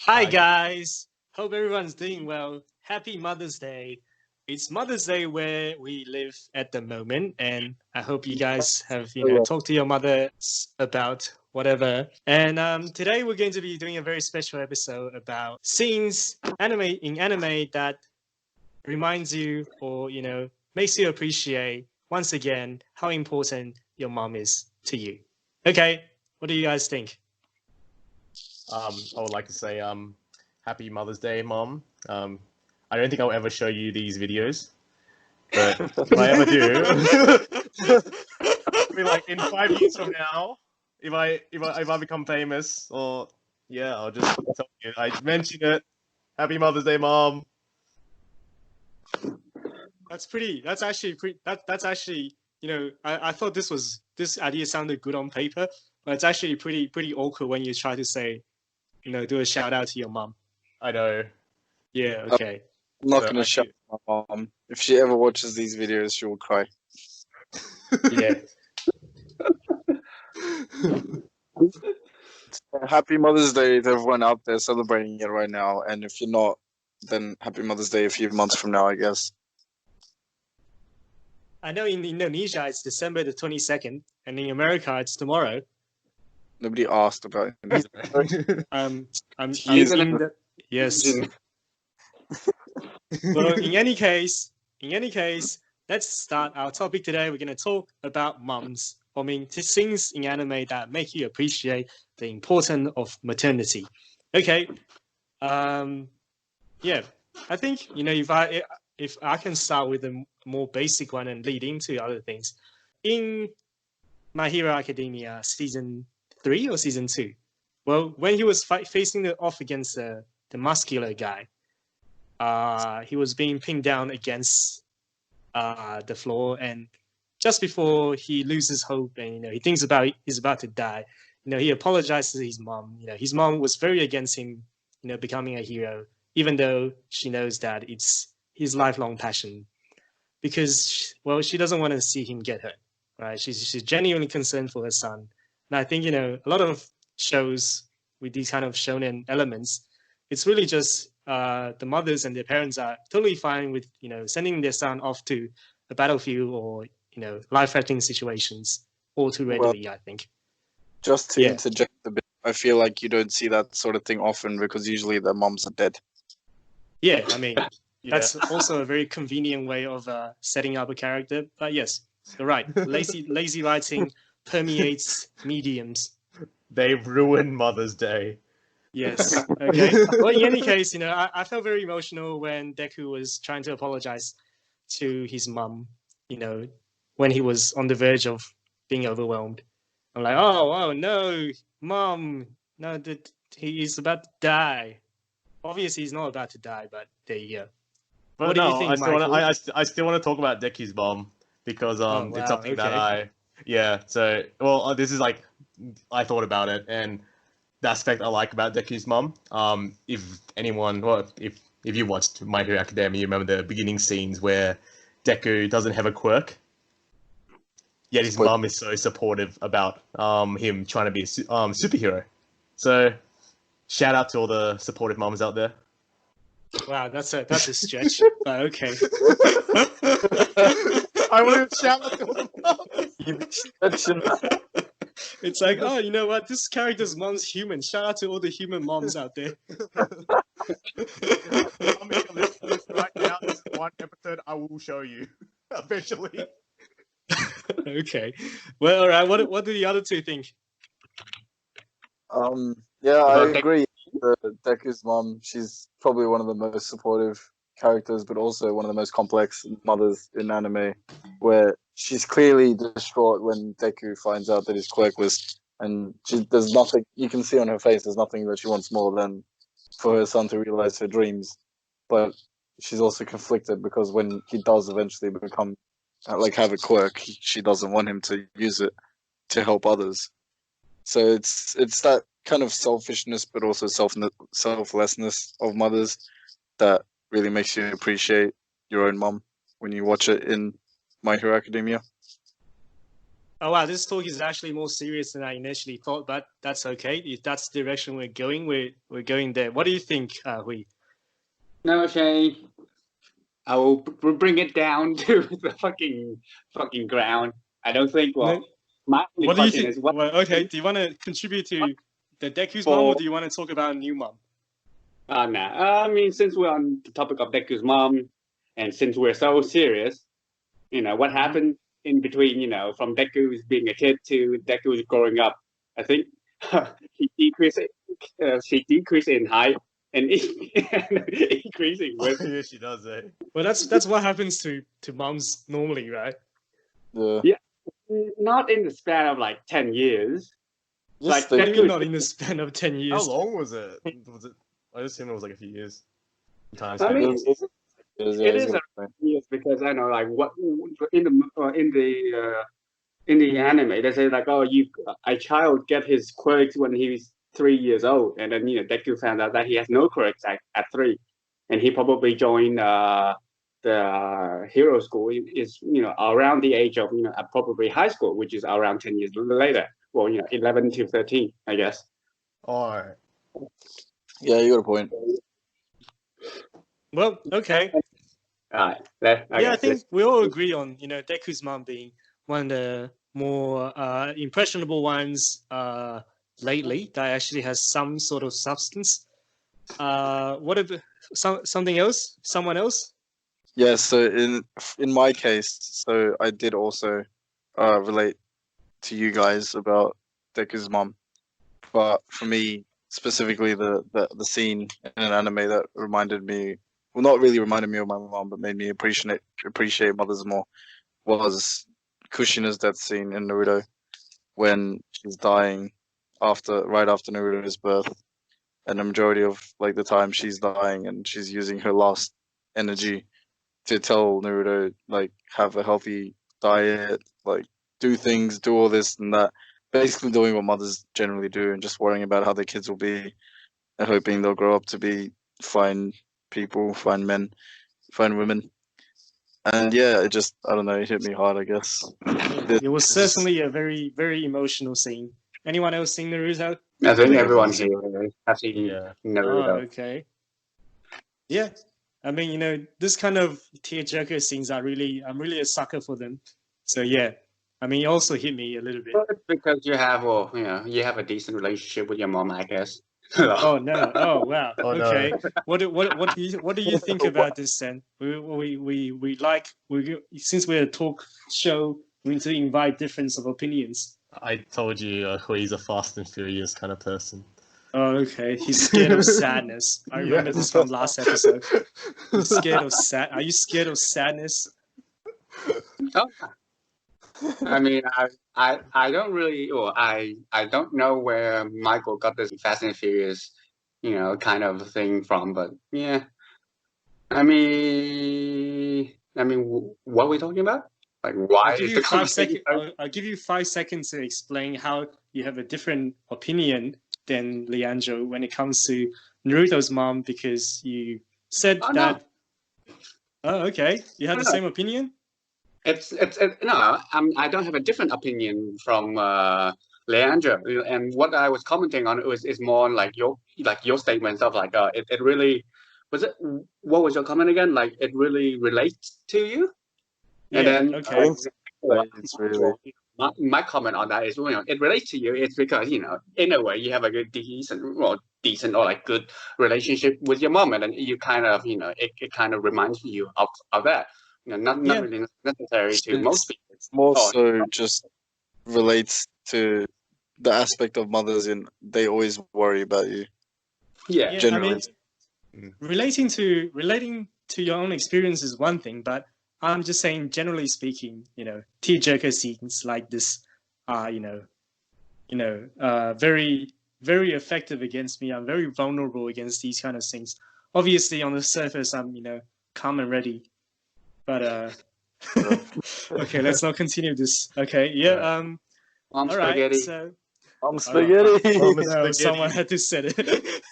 Hi guys, hope everyone's doing well. Happy Mother's Day. It's Mother's Day where we live at the moment, and I hope you guys have talked to your mother about whatever. And today we're going to be doing a very special episode about scenes in anime that reminds you or makes you appreciate once again how important your mom is to you. Okay, what do you guys think? I would like to say Happy Mother's Day, Mom. I don't think I'll ever show you these videos, but if I ever do, I mean, like in 5 years from now, if I become famous, or yeah, I'll just tell you I mentioned it. Happy Mother's Day, Mom. That's actually pretty. That's actually I thought this idea sounded good on paper, but it's actually pretty awkward when you try to say do a shout out to your mom. I know. Yeah. Okay. I'm not gonna shout my mom. If she ever watches these videos, she will cry. Yeah. Happy Mother's Day to everyone out there celebrating it right now. And if you're not, then Happy Mother's Day a few months from now, I guess. I know in Indonesia it's December the 22nd, and in America it's tomorrow. Nobody asked about it. Yes. Well, in any case, let's start our topic today. We're going to talk about mums. I mean, things in anime that make you appreciate the importance of maternity. Okay. Yeah. I think if I can start with a more basic one and lead into other things. In My Hero Academia season 3 or season 2, well, when he was facing off against the muscular guy, he was being pinned down against the floor, and just before he loses hope and he thinks he's about to die, he apologizes to his mom. His mom was very against him becoming a hero, even though she knows that it's his lifelong passion, because she doesn't want to see him get hurt, right? She's genuinely concerned for her son. And I think a lot of shows with these kind of shonen elements, it's really just the mothers and their parents are totally fine with sending their son off to a battlefield or life-threatening situations all too readily. I think. Just to interject a bit, I feel like you don't see that sort of thing often because usually their moms are dead. Yeah, I mean that's also a very convenient way of setting up a character. But yes, you're right. Lazy writing permeates mediums. They've ruined Mother's Day. Yes. Okay. Well, in any case, I felt very emotional when Deku was trying to apologize to his mom. When he was on the verge of being overwhelmed. I'm like, oh no, mom, no, that he is about to die. Obviously, he's not about to die, but there you go. But what do you think, I still want to talk about Deku's mom because it's something that this is like I thought about it, and the aspect I like about Deku's mom. If you watched My Hero Academia, you remember the beginning scenes where Deku doesn't have a quirk, yet his mom is so supportive about him trying to be a superhero. So shout out to all the supportive moms out there. Wow, that's a stretch. But okay. I want to shout out to all the moms. It's like, oh, you know what? This character's mom's human. Shout out to all the human moms out there. I'm making a list right now. This is one episode I will show you eventually. Okay. Well, all right. What do the other two think? I agree. Deku's mom, she's probably one of the most supportive characters, but also one of the most complex mothers in anime, where she's clearly distraught when Deku finds out that he's quirkless, and there's nothing you can see on her face. There's nothing that she wants more than for her son to realize her dreams, but she's also conflicted because when he does eventually become have a quirk, she doesn't want him to use it to help others. So it's that kind of selfishness, but also selflessness of mothers that really makes you appreciate your own mom when you watch it in My Hero Academia. oh wow, this talk is actually more serious than I initially thought, but that's okay. If that's the direction we're going, we're going there. What do you think, Hui? No, Shane. I will bring it down to the fucking ground. I don't think. Well, No. my only What do you question think? is what. Well, okay, do you want to contribute to the Deku's mom, or do you want to talk about new mom? Nah. I mean, since we're on the topic of Deku's mom, and since we're so serious, what happened in between, from Deku's being a kid to Deku's growing up. I think she decreased in height and increasing with. Yeah, she does. Well, that's what happens to moms normally, right? Yeah. Not in the span of like 10 years. Just What do you mean not in the span of 10 years? How long was it? I assume it was like a few years. I mean, it is a years because I know like what in the anime they say like, oh, a child get his quirks when he's 3 years old, and then Deku found out that he has no quirks at 3, and he probably joined the hero school is around the age of probably high school, which is around 10 years later. Well, 11 to 13, I guess. All right. Yeah, you got a point. Well, okay. All right. I think we all agree on Deku's mom being one of the more impressionable ones lately that actually has some sort of substance. What if something else? Someone else? Yeah, so in my case, so I did also relate to you guys about Deku's mom, but for me specifically, the scene in an anime that reminded me, well, not really reminded me of my mom, but made me appreciate mothers more, was Kushina's death scene in Naruto when she's dying right after Naruto's birth, and the majority of like the time she's dying and she's using her last energy to tell Naruto like have a healthy diet, like do all this and that, basically doing what mothers generally do and just worrying about how their kids will be and hoping they'll grow up to be fine people, fine men, fine women. And yeah, it just, I don't know, it hit me hard, I guess. It was certainly a very, very emotional scene. Anyone else seen Naruto? I think everyone here has seen Naruto. Oh, okay. Yeah. I mean, this kind of tearjerker scenes I'm really a sucker for them. So yeah. I mean, it also hit me a little bit. Well, it's because you have a decent relationship with your mom, I guess. Oh no! Oh wow! Oh, okay. no. What do you think about this then? Since we're a talk show, we need to invite difference of opinions. I told you he's a Fast and Furious kind of person. Oh, okay. He's scared of sadness. I remember this from last episode. He's scared of Are you scared of sadness? Oh. I mean, I don't really, or I don't know where Michael got this Fast and Furious, kind of thing from, but yeah. I mean, what are we talking about? Like, why I'll give you 5 seconds. I'll give you 5 seconds to explain how you have a different opinion than Leandro when it comes to Naruto's mom, because you said that. No. Oh, okay. You have the same opinion? It's no. I don't have a different opinion from Leandro, and what I was commenting on is more like your statements of like it really was it. What was your comment again? Like it really relates to you, and then okay. It's really... my comment on that is it relates to you. It's because in a way you have a good decent or like good relationship with your mom, and then you kind of it kind of reminds you of that. Not really necessary to most people. It's more so just relates to the aspect of mothers in they always worry about you. Yeah, generally. I mean, relating to your own experience is one thing, but I'm just saying, generally speaking, tearjerker scenes like this are, very, very effective against me. I'm very vulnerable against these kind of things. Obviously, on the surface, I'm, calm and ready. But okay, let's not continue this. Okay, yeah. All right. So I'm spaghetti. No, someone had to say it.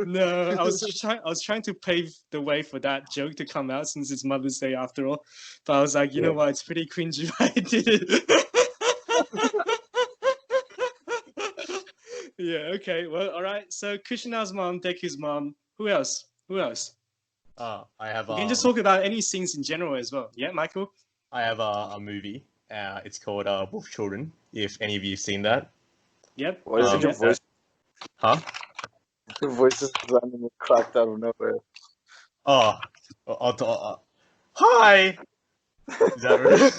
No. I was trying to pave the way for that joke to come out since it's Mother's Day after all. But I was like, you know what? It's pretty cringy if I did it. Yeah. Okay. Well. All right. So Kushina's mom, Deku's mom. Who else? Who else? I have. You can just talk about any scenes in general as well. Yeah, Michael. I have a movie. It's called Wolf Children. If any of you've seen that. Yep. Why is your voice? Huh? Your voice is randomly cracked out of nowhere. Oh. Hi. Is that right?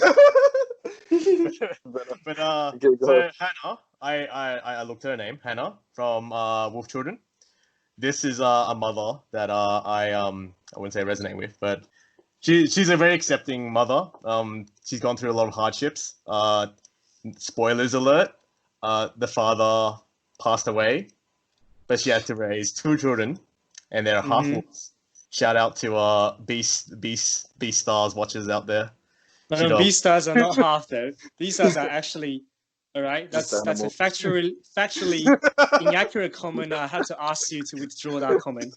But Okay, go so ahead. Hannah, I looked at her name, Hannah from Wolf Children. This is a mother that I wouldn't say resonate with, but she's a very accepting mother. She's gone through a lot of hardships. Spoilers alert. The father passed away, but she had to raise 2 children, and they're half wolves. Shout out to Beast Stars watchers out there. No, Beastars are not half though. Beastars are actually, all right. That's a factually inaccurate comment. I had to ask you to withdraw that comment.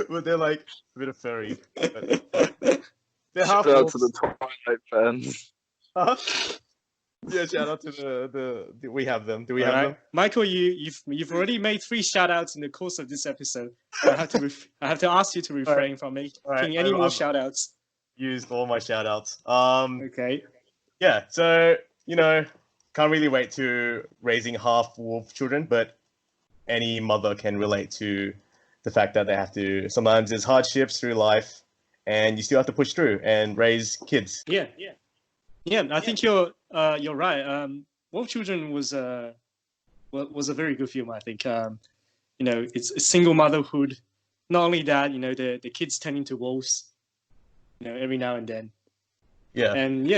But they're like a bit of furry. They're Shout half out wolves. to the Twilight fans. Huh? Yeah, shout out to the we have them. Do we have them? Michael, you've already made 3 shout outs in the course of this episode. I have to ask you to refrain from making any more shout outs. Used all my shout outs. Okay. Yeah, so can't really wait to raising half wolf children, but any mother can relate to the fact that they have to, sometimes there's hardships through life and you still have to push through and raise kids. Yeah. I think you're right. Wolf Children was a very good film. I think it's a single motherhood. Not only that, the kids turn into wolves, every now and then. Yeah. And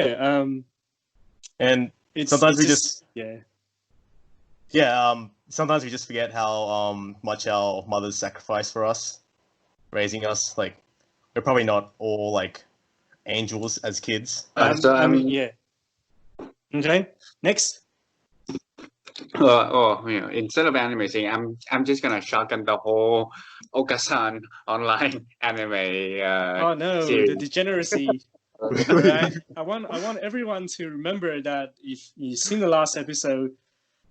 and sometimes we just sometimes we just forget how much our mothers sacrifice for us, raising us. Like, we're probably not all like angels as kids. Okay, next. Instead of anime thing, I'm just gonna shotgun the whole Okasan online anime. Oh no, series. the degeneracy. Right? I want everyone to remember that if you've seen the last episode,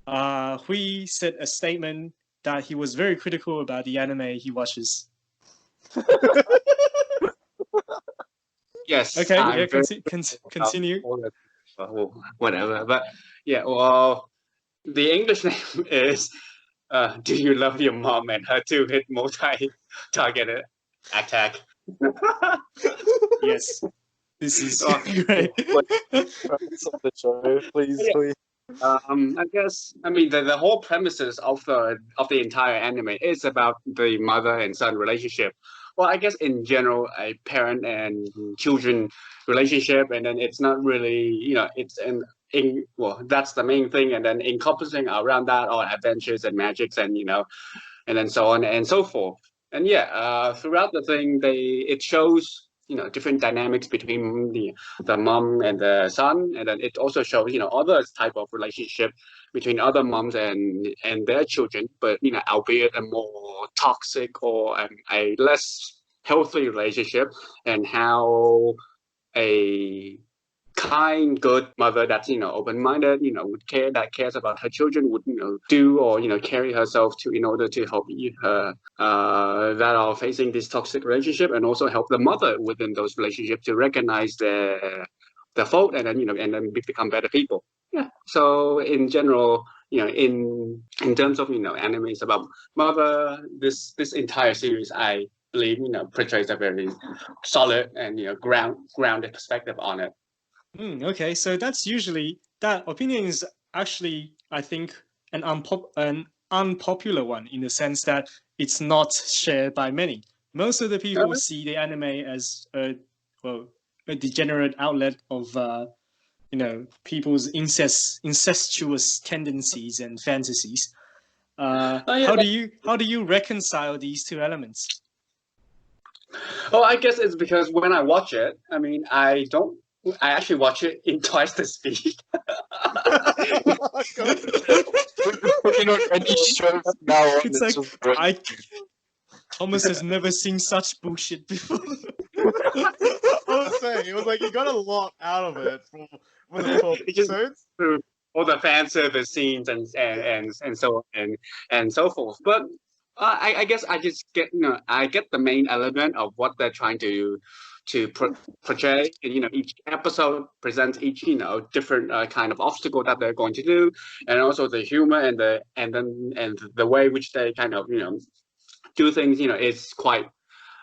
Hui said a statement that he was very critical about the anime he watches. Yes. Okay. Yeah. Continue. Whatever. But yeah. Well, the English name is "Do You Love Your Mom?" and her 2-hit multi-targeted attack. Yes. This is great. Of the show, please. I guess the whole premises of the entire anime is about the mother and son relationship. Well, I guess in general, a parent and children relationship, and then it's not really, it's that's the main thing, and then encompassing around that are adventures and magics, and and then so on and so forth. And throughout the thing, it shows different dynamics between the mom and the son, and then it also shows other type of relationship between other moms and their children, but albeit a more toxic or a less healthy relationship, and how a kind, good mother that's open-minded, cares about her children would do or carry herself in order to help her that are facing this toxic relationship, and also help the mother within those relationships to recognize their fault, and then become better people. Yeah. So in general, in terms of animes about mother, this entire series, I believe portrays a very solid and grounded perspective on it. Okay, so that's usually, that opinion is actually, I think, an unpopular one, in the sense that it's not shared by many. Most of the people see the anime as a degenerate outlet of people's incestuous tendencies and fantasies. How do you reconcile these 2 elements? Oh, I guess it's because when I watch it, I actually watch it in twice the speed. It's like Thomas has never seen such bullshit before. what I'm saying. It was like you got a lot out of it for the 12 episodes. All the fan service scenes and so on and so forth. But I guess I just get I get the main element of what they're trying to portray. And, each episode presents each different kind of obstacle that they're going to do, and also the humor and the way which they kind of do things. Is quite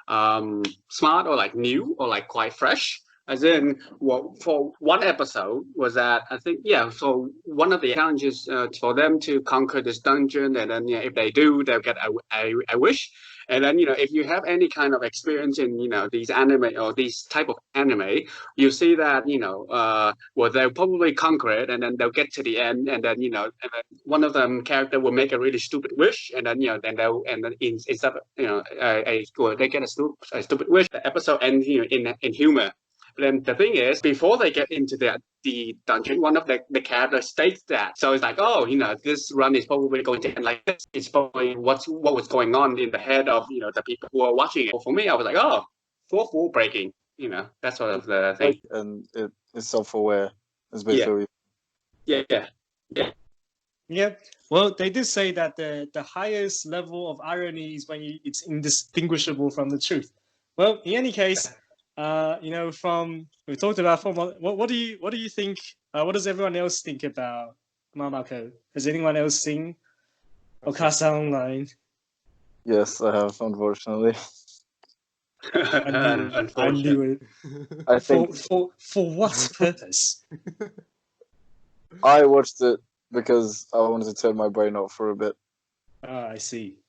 smart or like new or like quite fresh. As in, well, for one episode was that I think so one of the challenges for them to conquer this dungeon, and then if they do, they'll get a wish. And then if you have any kind of experience in these anime or these type of anime, you see that well, they'll probably conquer it, and then they'll get to the end, and then and then one of them character will make a really stupid wish, and then instead of they get a stupid wish. The episode ends in humor. But then the thing is, before they get into the dungeon, one of the characters states that. So it's like, oh, this run is probably going to end like this. It's probably what was going on in the head of the people who are watching it. For me, I was like, oh, fourth wall breaking. That sort of the thing. And it's self-aware. It's basically. Yeah. Well, they did say that the highest level of irony is when it's indistinguishable from the truth. Well, in any case. From we talked about what do you think? What does everyone else think about Mamako? Has anyone else seen Okasa Online? Yes, I have, unfortunately. I knew it. I think for what purpose? I watched it because I wanted to turn my brain off for a bit. Ah, I see.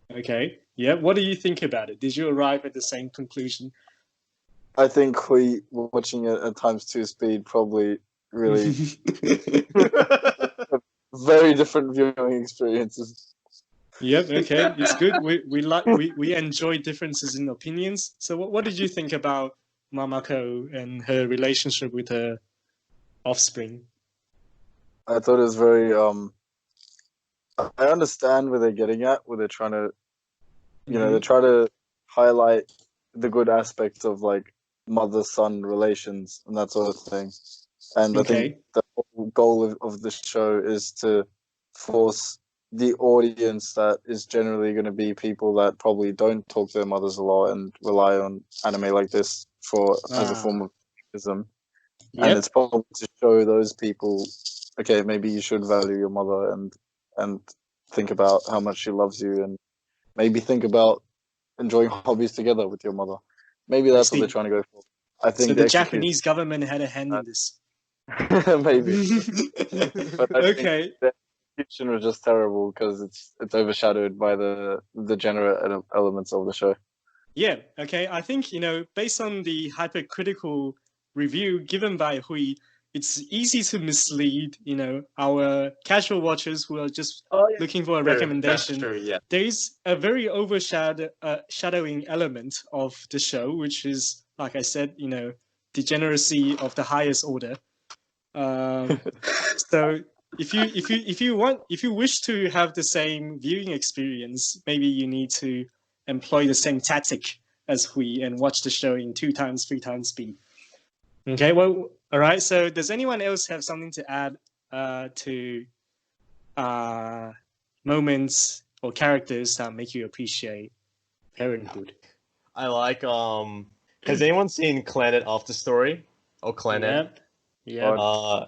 Okay. Yeah. What do you think about it? Did you arrive at the same conclusion? I think we watching it at times 2 speed probably really very different viewing experiences. Yep. Okay. It's good. We enjoy differences in opinions. So what did you think about Mamako and her relationship with her offspring? I thought it was very I understand where they're getting at, where they're trying to they try to highlight the good aspects of like mother-son relations and that sort of thing. And I think the whole goal of the show is to force the audience that is generally going to be people that probably don't talk to their mothers a lot and rely on anime like this as a form of activism. Yep. And it's probably to show those people, okay, maybe you should value your mother and think about how much she loves you, and maybe think about enjoying hobbies together with your mother. Maybe that's what they're trying to go for. I think so. The Japanese government had a hand in this. Maybe. But I think the execution was just terrible because it's overshadowed by the degenerate elements of the show. Yeah. Okay. I think based on the hypercritical review given by Hui, it's easy to mislead our casual watchers who are just looking for a recommendation. That's true, yeah. There is a very overshadowing element of the show, which is, like I said, degeneracy of the highest order. So if you wish to have the same viewing experience, maybe you need to employ the same tactic as Hui and watch the show in 2 times, 3 times speed. Okay, well, all right. So does anyone else have something to add to moments or characters that make you appreciate Parenthood? I like has anyone seen Clannad After Story or Clannad? Yeah.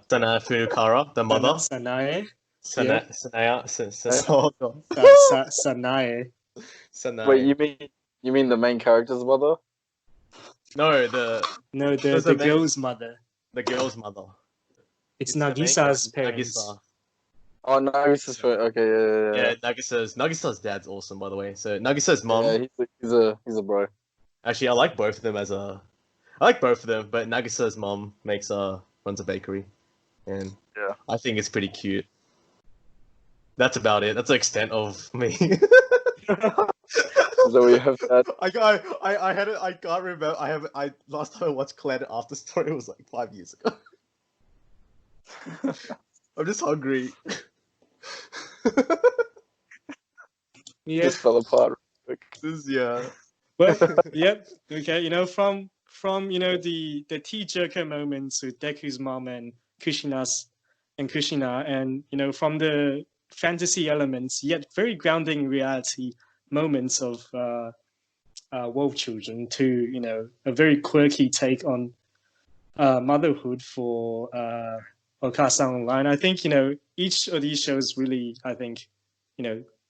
Sanae Funukara, the mother. Sanae. Sanae. Wait, you mean the main character's mother? No, the girl's mother. The girl's mother. It's Nagisa's parents. Nagisa. Oh, Nagisa's parents. Okay, yeah. Nagisa's dad's awesome, by the way. So Nagisa's mom. Yeah, he's a bro. Actually, I like both of them but Nagisa's mom runs a bakery, and I think it's pretty cute. That's about it. That's the extent of me. So we have that. I had it. I can't remember. Last time I watched Clannad After Story was like 5 years ago. I'm just hungry. Just fell apart. This, yeah. Well, yep. Okay, from from the tearjerker moments with Deku's mom and Kushina, and from the fantasy elements, yet very grounding reality moments of Wolf Children to a very quirky take on motherhood for Okasa Online. I think each of these shows really, I think,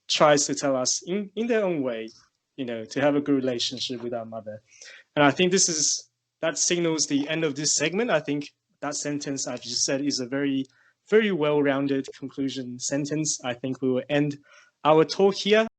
tries to tell us in their own way, to have a good relationship with our mother. And I think that signals the end of this segment. I think that sentence I've just said is a very, very well-rounded conclusion sentence. I think we will end our talk here.